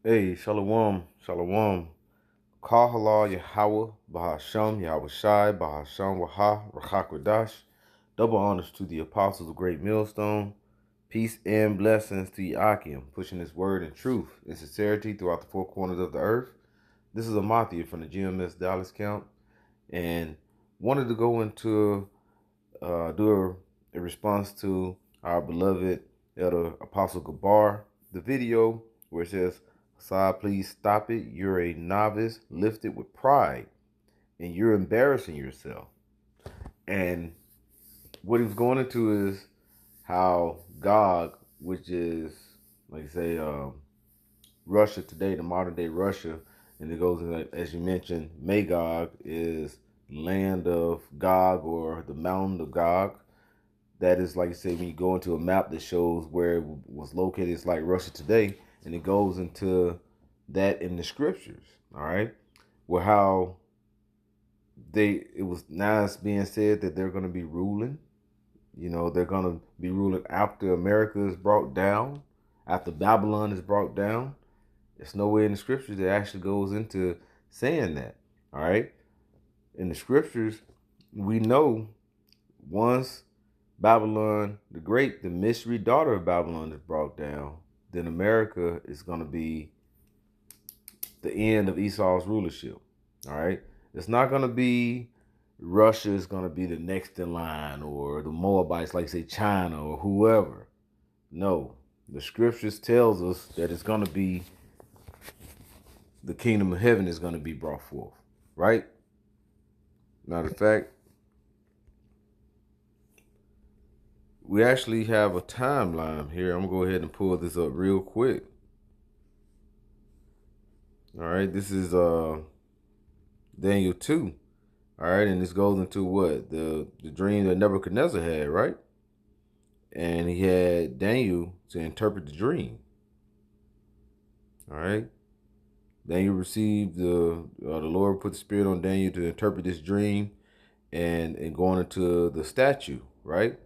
Hey, Shalom, Shalom. Kahala Yahweh, Bahasham, Yahweh Shai, Bahasham Waha, Rachakwadash. Double honors to the apostles of Great Millstone. Peace and blessings to Yakim, pushing his word in truth and sincerity throughout the four corners of the earth. This is Amathia from the GMS Dallas Camp, and wanted to go into do a response to our beloved Elder Apostle Gabar, the video where it says, "Assad, please stop it. You're a novice lifted with pride, and you're embarrassing yourself." And what he was going into is how Gog, which is, like you say, Russia today, the modern day Russia, and it goes in, as you mentioned, Magog is land of Gog or the mountain of Gog. That is, like I say, when you go into a map that shows where it was located, it's like Russia today, and it goes into that in the scriptures. All right, well, how it was now it's being said that they're going to be ruling. You know, they're going to be ruling after America is brought down, after Babylon is brought down. There's nowhere in the scriptures that actually goes into saying that. All right, in the scriptures, we know once Babylon the Great, the mystery daughter of Babylon, is brought down, then America is going to be the end of Esau's rulership. All right. It's not going to be Russia is going to be the next in line, or the Moabites, like say China or whoever. No, the scriptures tells us that it's going to be the kingdom of heaven is going to be brought forth. Right. Matter of fact, we actually have a timeline here. I'm going to go ahead and pull this up real quick. All right, this is Daniel 2. All right, and this goes into what? The dream that Nebuchadnezzar had, right? And he had Daniel to interpret the dream. All right. Daniel received the Lord put the spirit on Daniel to interpret this dream and going into the statue, right?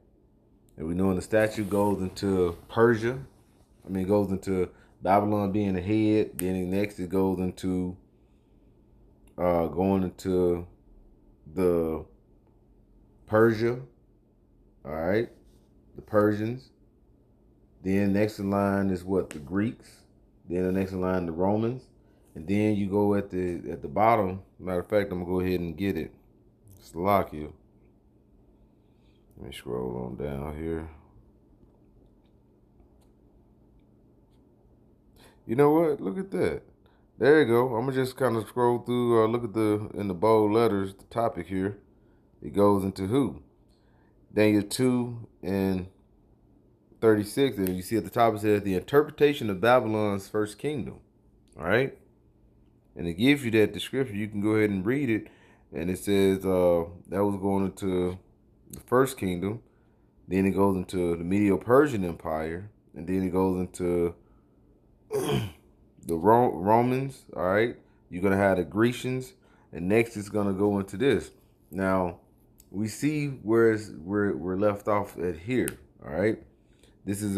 And we know the statue goes into Persia. It goes into Babylon being the head. Then next it goes into going into the Persia, all right, the Persians. Then next in line is what? The Greeks. Then the next in line the Romans, and then you go at the bottom. Matter of fact, I'm gonna go ahead and get it. Slovakia. Let me scroll on down here. You know what? Look at that. There you go. I'm gonna just kind of scroll through. Look at in the bold letters, the topic here. It goes into who? Daniel 2 and 36, and you see at the top it says the interpretation of Babylon's first kingdom. All right, and it gives you that description. You can go ahead and read it, and it says that was going into the first kingdom. Then it goes into the Medo-Persian Empire, and then it goes into the Romans. All right, you're gonna have the Grecians, and next it's gonna go into this. Now we see where we're left off at here. All right. This is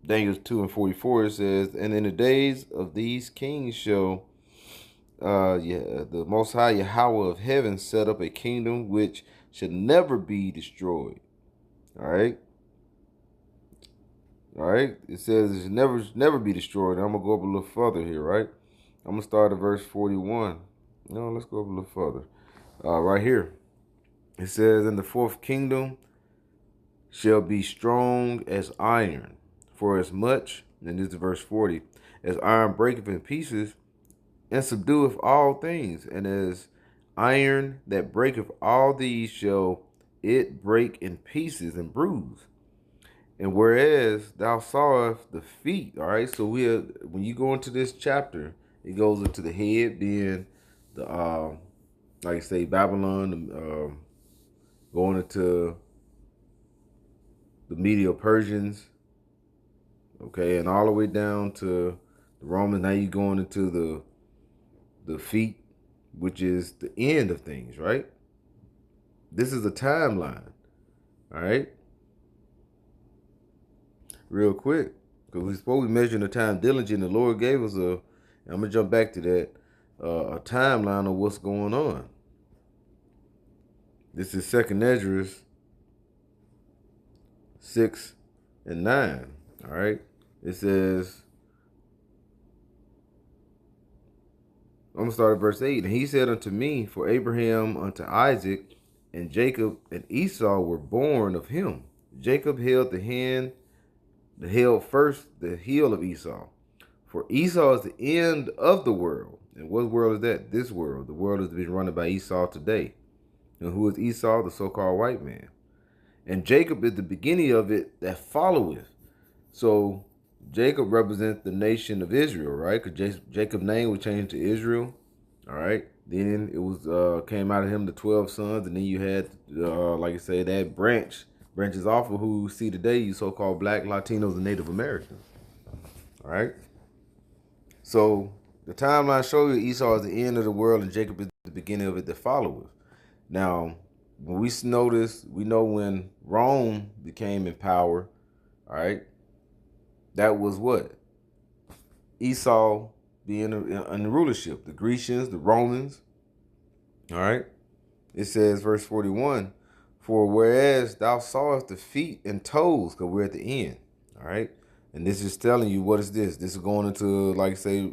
Daniel 2 and 44. It says, "And in the days of these kings shall the Most High Yahweh of heaven set up a kingdom which should never be destroyed." All right. All right. It says it should never be destroyed. I'm gonna go up a little further here, right? I'm gonna start at verse 41. No, let's go up a little further. Right here. It says, "In the fourth kingdom shall be strong as iron, for as much," and this is verse 40, "as iron breaketh in pieces, and subdueth all things, and as iron that breaketh all these shall it break in pieces and bruise. And whereas thou sawest the feet," all right, so when you go into this chapter, it goes into the head being the, like I say, Babylon, going into the Medo-Persians, okay, and all the way down to the Romans. Now you're going into the feet, which is the end of things, right? This is a timeline, all right? Real quick. Because we're supposed to be measuring the time diligently. The Lord gave us I'm going to jump back to that, a timeline of what's going on. This is 2nd Ezra 6 and 9. All right. It says, I'm going to start at verse 8. And he said unto me, for Abraham unto Isaac and Jacob and Esau were born of him. Jacob held held first the heel of Esau. For Esau is the end of the world. And what world is that? This world. The world is being run by Esau today. And who is Esau? The so-called white man. And Jacob is the beginning of it that followeth. So Jacob represents the nation of Israel, right? Because Jacob's name was changed to Israel. All right. Then it was came out of him the 12 sons, and then you had like I say, that branches off of who you see today, you so-called black, Latinos, and Native Americans. All right. So the timeline shows you Esau is the end of the world and Jacob is the beginning of it that followeth. Now, when we notice, we know when Rome became in power, all right, that was what? Esau being in the rulership. The Grecians, the Romans, all right. It says, verse 41, for whereas thou sawest the feet and toes, because we're at the end, all right. And this is telling you, what is this? This is going into, like I say,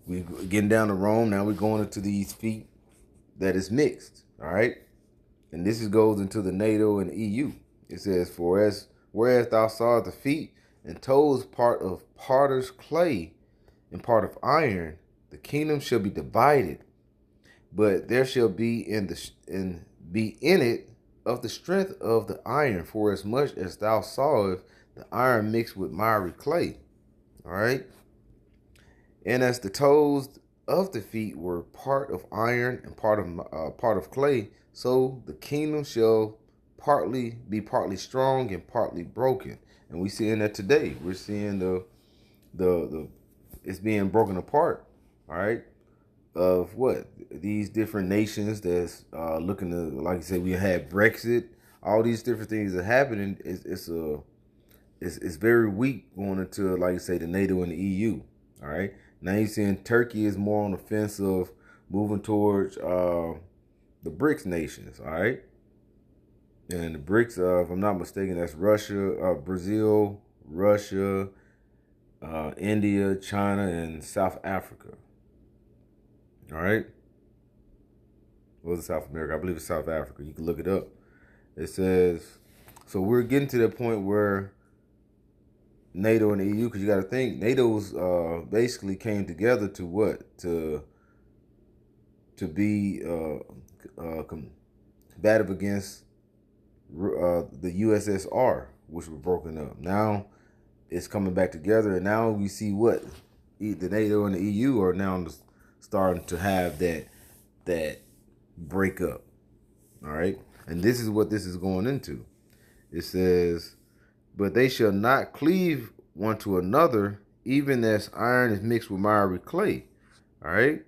we getting down to Rome. Now we're going into these feet that is mixed, all right? And this goes into the NATO and the EU. It says, whereas thou sawest the feet and toes part of potter's clay and part of iron, the kingdom shall be divided, but there shall be in it of the strength of the iron, for as much as thou sawest the iron mixed with miry clay. All right. And as the toes of the feet were part of iron and part of clay, so the kingdom shall be partly strong and partly broken. And we seeing that today. We're seeing the it's being broken apart. All right. Of what? These different nations that's looking to, like I said, we had Brexit, all these different things that happening. It's very weak going into, like you say, the NATO and the EU. All right. Now you're seeing Turkey is more on the fence of moving towards the BRICS nations. All right. And the BRICS, if I'm not mistaken, that's Russia, Brazil, Russia, India, China, and South Africa. All right. Was it South America? I believe it's South Africa. You can look it up. It says, so we're getting to the point where NATO and the EU, because you got to think, NATO's basically came together to what? To be combative against the USSR, which were broken up. Now it's coming back together, and now we see what? The NATO and the EU are now starting to have that breakup. All right. And this is what this is going into. It says, but they shall not cleave one to another, even as iron is mixed with miry clay. All right.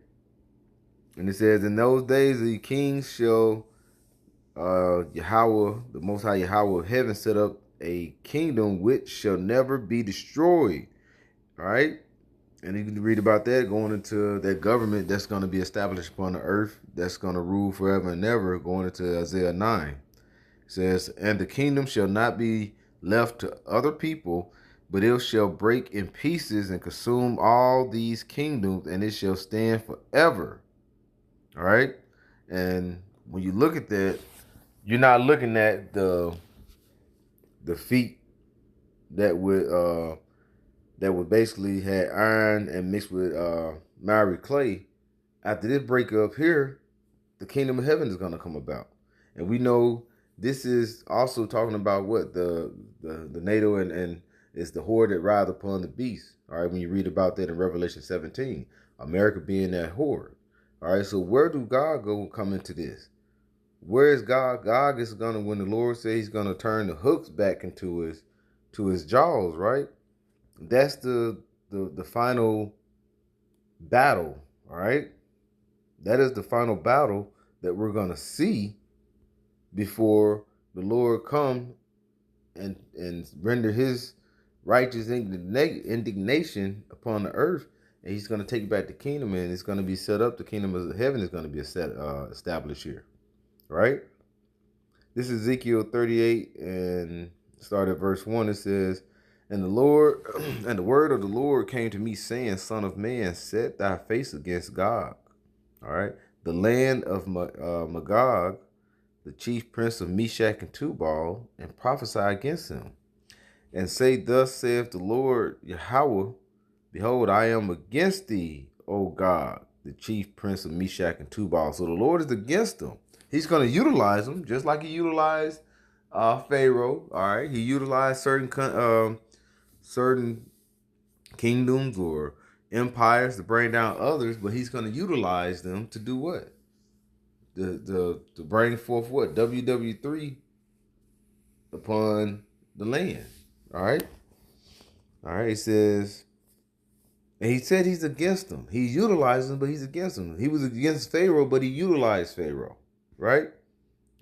And it says, in those days the kings shall Yahweh, the Most High Yahweh of heaven, set up a kingdom which shall never be destroyed. All right. And you can read about that, going into that government that's going to be established upon the earth, that's going to rule forever and ever, going into Isaiah 9. It says, and the kingdom shall not be left to other people, but it shall break in pieces and consume all these kingdoms, and it shall stand forever. All right? And when you look at that, you're not looking at the feet that would basically had iron and mixed with miry clay. After this breakup here, the kingdom of heaven is going to come about. And we know this is also talking about what? The NATO and it's the horde that rides upon the beast. All right, when you read about that in Revelation 17, America being that horde. All right, so where do God come into this? Where is God? God is going to, when the Lord says he's going to turn the hooks back into his jaws, right? That's the final battle, all right? That is the final battle that we're going to see before the Lord come and render his righteous indignation upon the earth, and he's going to take back the kingdom, and it's going to be set up. The kingdom of heaven is going to be established here, right? This is Ezekiel 38, and start at verse 1. It says, And the Lord, and the word of the Lord came to me, saying, Son of man, set thy face against Gog, all right, the land of Magog, the chief prince of Meshach and Tubal, and prophesy against him, and say, Thus saith the Lord Yahweh, Behold, I am against thee, O God, the chief prince of Meshach and Tubal. So the Lord is against them. He's going to utilize them, just like he utilized Pharaoh. All right, he utilized certain kingdoms or empires to bring down others, but he's going to utilize them to do what? To bring forth what? WW3 upon the land. All right. All right. It says, and he said he's against them. He utilized them, but he's against them. He was against Pharaoh, but he utilized Pharaoh. Right?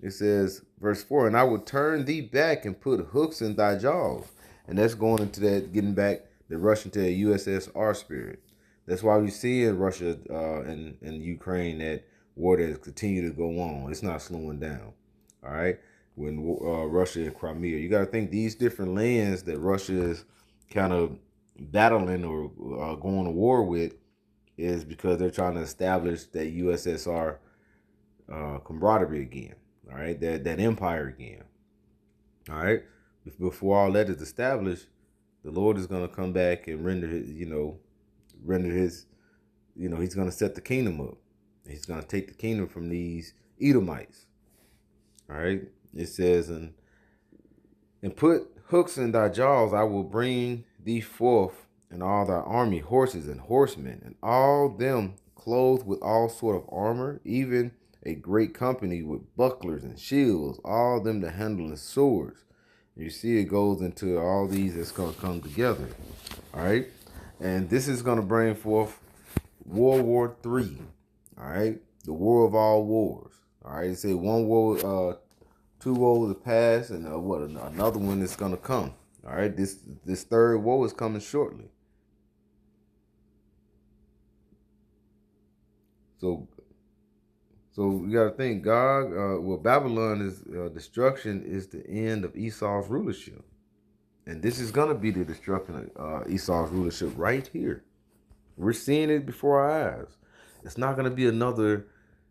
It says, verse 4, And I will turn thee back and put hooks in thy jaws. And that's going into that, getting back the Russian to the USSR spirit. That's why we see in Russia and Ukraine that war that continue to go on. It's not slowing down. All right? When Russia and Crimea, you got to think these different lands that Russia is kind of battling or going to war with is because they're trying to establish that USSR camaraderie again. All right, that empire again. All right, before all that is established, the Lord is going to come back and render his, he's going to set the kingdom up. He's going to take the kingdom from these Edomites. All right, it says, and put hooks in thy jaws, I will bring thee forth, and all thy army, horses and horsemen, and all them clothed with all sort of armor, even a great company with bucklers and shields, all them to handle swords. You see, it goes into all these that's going to come together. All right, and this is going to bring forth World War III. All right, the war of all wars. All right, it say one war, two wars have passed, and another one is going to come. All right, this third war is coming shortly. So you got to think, Babylon is destruction is the end of Esau's rulership, and this is going to be the destruction of Esau's rulership right here. We're seeing it before our eyes. It's not going to be another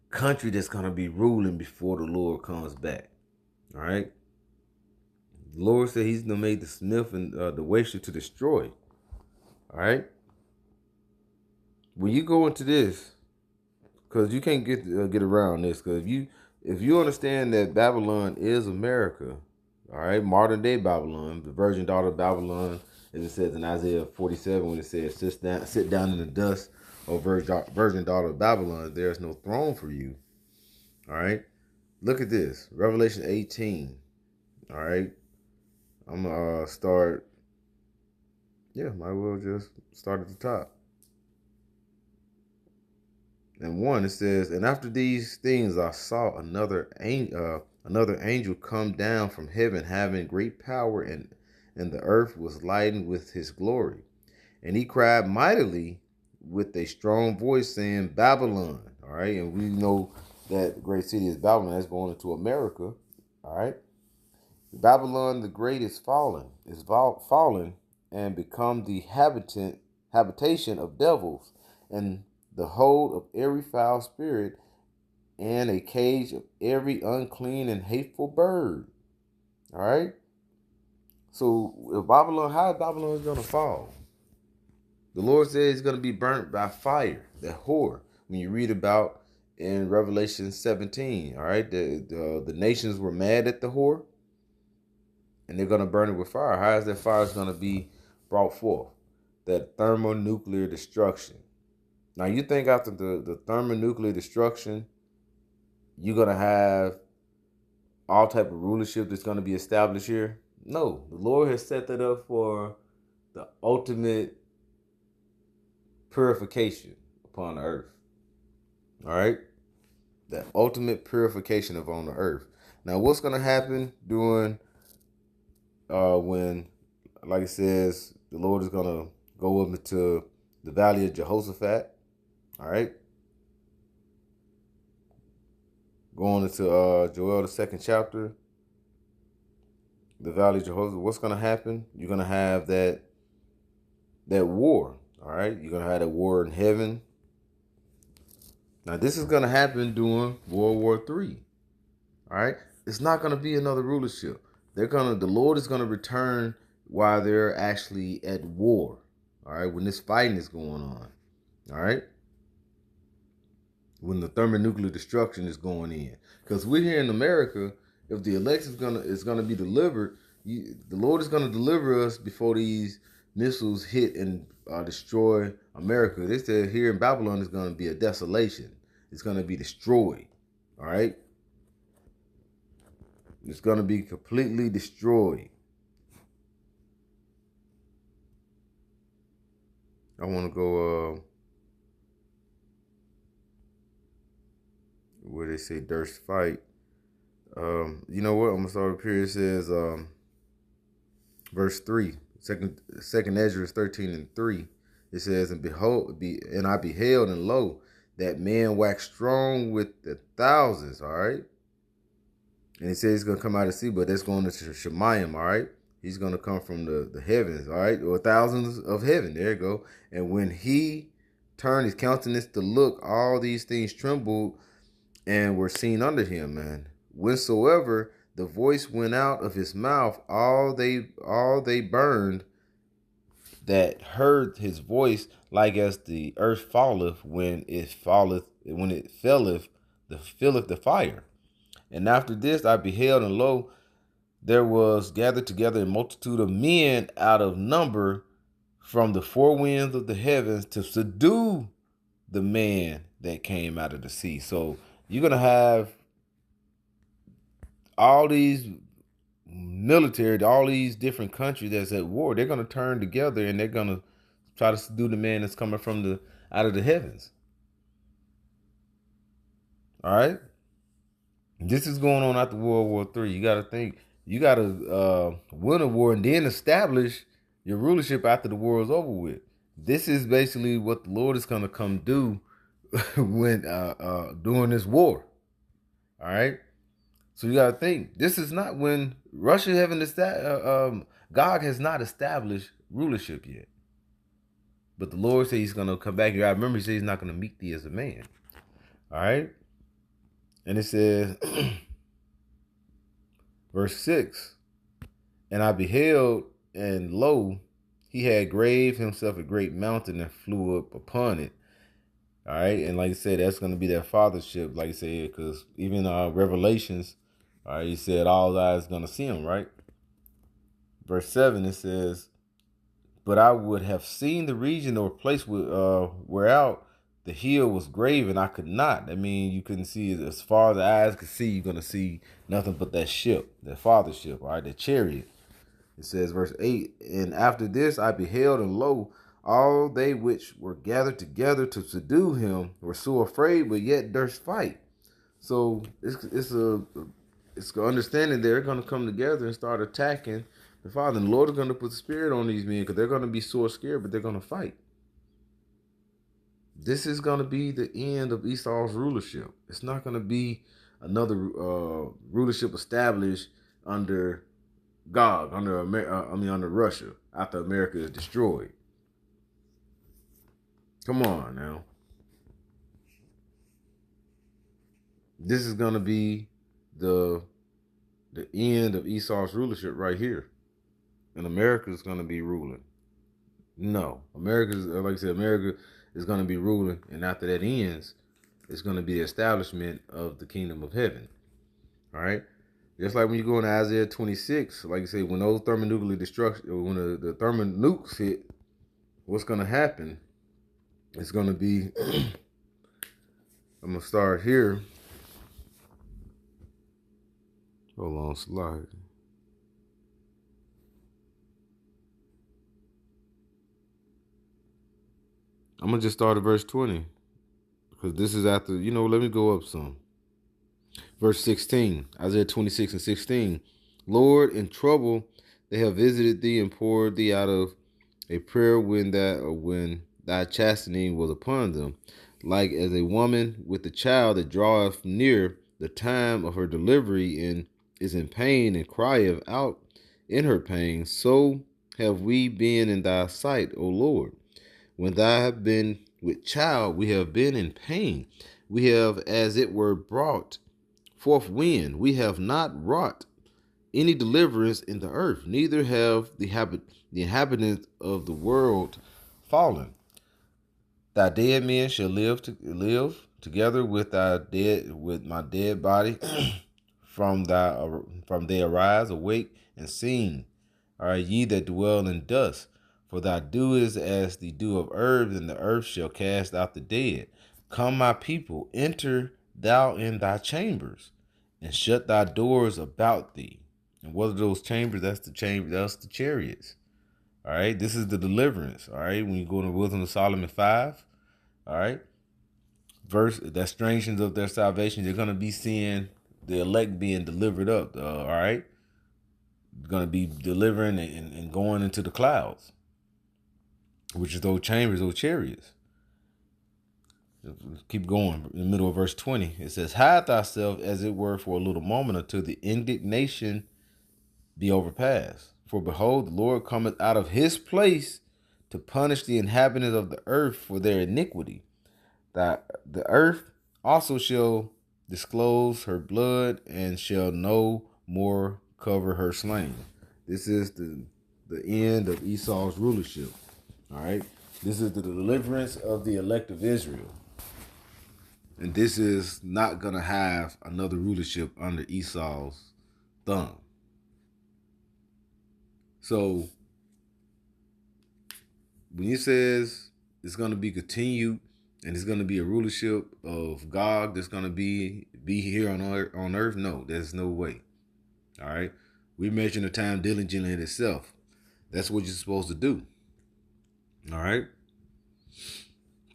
country that's going to be ruling before the Lord comes back. All right. The Lord said he's going to make the smith and the waster to destroy. All right. When you go into this, because you can't get around this, because if you understand that Babylon is America, all right, modern day Babylon, the virgin daughter of Babylon, as it says in Isaiah 47, when it says, sit down in the dust, O virgin daughter of Babylon, there is no throne for you. All right, look at this, Revelation 18. All right, I'm gonna start. Yeah, might well just start at the top. And 1, it says, And after these things I saw another angel come down from heaven, having great power, and the earth was lightened with his glory. And he cried mightily with a strong voice, saying, Babylon. All right, and we know that great city is Babylon. That's going into America. All right, Babylon the great is fallen, and become the habitation of devils, and the hold of every foul spirit, and a cage of every unclean and hateful bird. All right. So if how Babylon is going to fall? The Lord says it's going to be burnt by fire, that whore. When you read about in Revelation 17, all right, the nations were mad at the whore, and they're going to burn it with fire. How is that fire going to be brought forth? That thermonuclear destruction. Now, you think after the thermonuclear destruction, you're going to have all type of rulership that's going to be established here? No. The Lord has set that up for the ultimate purification upon the earth. All right? The ultimate purification upon the earth. Now, what's going to happen during when, like it says, the Lord is going to go up into the valley of Jehoshaphat. All right. Going into Joel, the 2nd chapter, the valley of Jehoshaphat. What's going to happen? You're going to have that war. All right. You're going to have that war in heaven. Now, this is going to happen during World War III. All right. It's not going to be another rulership. The Lord is going to return while they're actually at war. All right. When this fighting is going on. All right. When the thermonuclear destruction is going in. Because we're here in America, if the election is gonna be delivered, the Lord is gonna deliver us before these missiles hit and destroy America. They said here in Babylon is gonna be a desolation. It's gonna be destroyed. All right, it's gonna be completely destroyed. I want to go where they say Durst fight. You know what? I'm gonna start up here. It says verse 3, second Ezra 13:3. It says, and I beheld, and lo, that man waxed strong with the thousands. All right. And he says he's gonna come out of sea, but that's going to Shemayim. All right. He's gonna come from the heavens. All right, or thousands of heaven. There you go. And when he turned his countenance to look, all these things trembled and were seen under him, man. Whensoever the voice went out of his mouth, all they burned that heard his voice, like as the earth falleth when it falleth, filleth the fire. And after this I beheld, and lo, there was gathered together a multitude of men out of number from the four winds of the heavens to subdue the man that came out of the sea. So you're going to have all these military, all these different countries that's at war. They're going to turn together and they're going to try to subdue the man that's coming from out of the heavens. All right. This is going on after World War III. You got to think, you got to win a war and then establish your rulership after the war is over with. This is basically what the Lord is going to come do when during this war. All right. So you got to think, this is not when Russia God has not established rulership yet. But the Lord said he's going to come back here. I remember he said he's not going to meet thee as a man. All right. And it says, verse 6, and I beheld, and lo, he had graved himself a great mountain and flew up upon it. All right. And like I said, that's going to be their fathership, like I said, because even Revelations, all right, he said all eyes going to see him, right? Verse 7, it says, but I would have seen the region or place whereout the hill was graven, I could not. I mean, you couldn't see it as far as the eyes could see. You're going to see nothing but that ship, that fathership, all right, the chariot. It says, verse 8, and after this I beheld, and lo, all they which were gathered together to subdue him were so afraid, but yet durst fight. So it's understanding they're going to come together and start attacking the Father. And the Lord is going to put the Spirit on these men because they're going to be so scared, but they're going to fight. This is going to be the end of Esau's rulership. It's not going to be another rulership established under God, under Russia, after America is destroyed. Come on now. This is going to be the end of Esau's rulership right here. And America is going to be ruling. No, like I said, America is going to be ruling, and after that ends, it's going to be the establishment of the kingdom of heaven. All right? Just like when you go into Isaiah 26, like I say, when those thermonuclear destruction, when the thermonukes hit, what's going to happen? It's going to be, I'm going to start here. Hold on, slide. I'm going to just start at verse 20. Because this is after, let me go up some. Verse 16, Isaiah 26 and 16. Lord, in trouble They have visited thee and poured thee out of a prayer when thy chastening was upon them, like as a woman with a child that draweth near the time of her delivery and is in pain and crieth out in her pain, so have we been in thy sight, O Lord. When thou hast been with child, we have been in pain. We have, as it were, brought forth wind. We have not wrought any deliverance in the earth, neither have the inhabitants of the world fallen. Thy dead men shall live together with my dead body. From they arise, awake and sing, are ye that dwell in dust. For thy dew is as the dew of herbs, and the earth shall cast out the dead. Come, my people, enter thou in thy chambers, and shut thy doors about thee. And what are those chambers? That's the chamber. That's the chariots. All right. This is the deliverance. All right. When you go in the wisdom of Solomon 5, all right, verse that strengthens of their salvation, you're gonna be seeing the elect being delivered up. All right, going to be delivering and going into the clouds, which is those chambers, those chariots. Keep going. In the middle of verse 20, it says, hide thyself as it were for a little moment until the indignation be overpassed. For behold, the Lord cometh out of his place to punish the inhabitants of the earth for their iniquity. That the earth also shall disclose her blood and shall no more cover her slain. This is the end of Esau's rulership. All right. This is the deliverance of the elect of Israel. And this is not going to have another rulership under Esau's thumb. So when it says it's going to be continued and it's going to be a rulership of Gog that's going to be here on earth, no, there's no way. All right. We're measuring the time diligently in itself. That's what you're supposed to do. All right.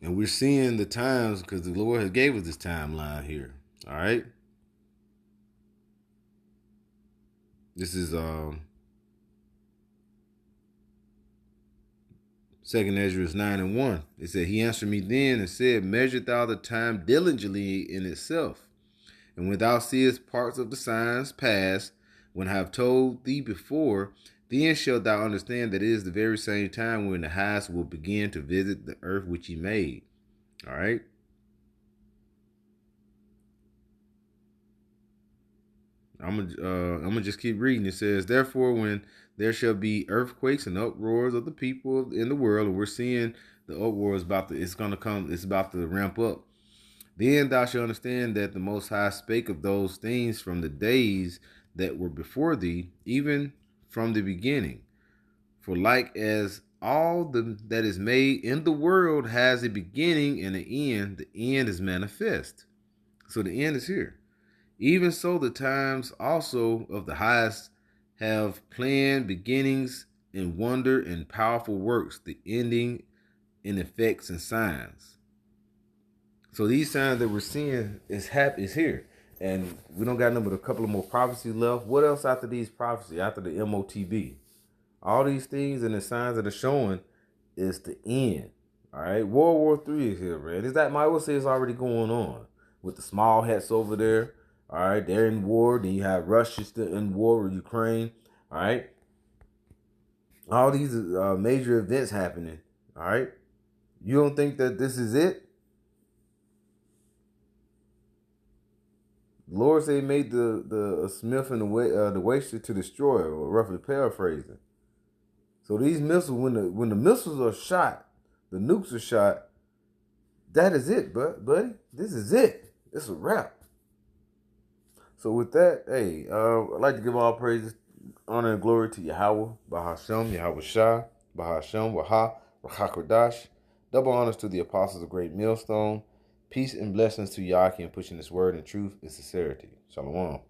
And we're seeing the times because the Lord has gave us this timeline here. All right. This is 2nd Ezra 9:1. It said, he answered me then and said, measure thou the time diligently in itself. And when thou seest parts of the signs pass, when I have told thee before, then shalt thou understand that it is the very same time when the highest will begin to visit the earth which he made. All right. I'm gonna just keep reading. It says, therefore, when there shall be earthquakes and uproars of the people in the world, and we're seeing the uproar it's about to ramp up. Then thou shalt understand that the Most High spake of those things from the days that were before thee, even from the beginning. For like as all that is made in the world has a beginning and an end, the end is manifest. So the end is here. Even so, the times also of the highest have planned beginnings in wonder and powerful works, the ending in effects and signs. So these signs that we're seeing is here. And we don't got a couple of more prophecies left. What else after these prophecies, after the MOTB? All these things and the signs that are showing is the end. All right. World War III is here, man. Is that my will say it's already going on with the small hats over there. All right. They're in war. Then you have Russia still in war with Ukraine. All right. All these major events happening. All right. You don't think that this is it? The Lord said he made the smith and the waster to destroy, or roughly paraphrasing. So these missiles, when the missiles are shot, the nukes are shot, that is it, buddy. This is it. It's a wrap. So with that, hey, I'd like to give all praises, honor, and glory to Yahweh, Bahashem, Yahweh Shai, Bahashem, Waha, Rachakradash. Double honors to the apostles of Great Millstone. Peace and blessings to Yaki in pushing this word in truth and sincerity. Shalom.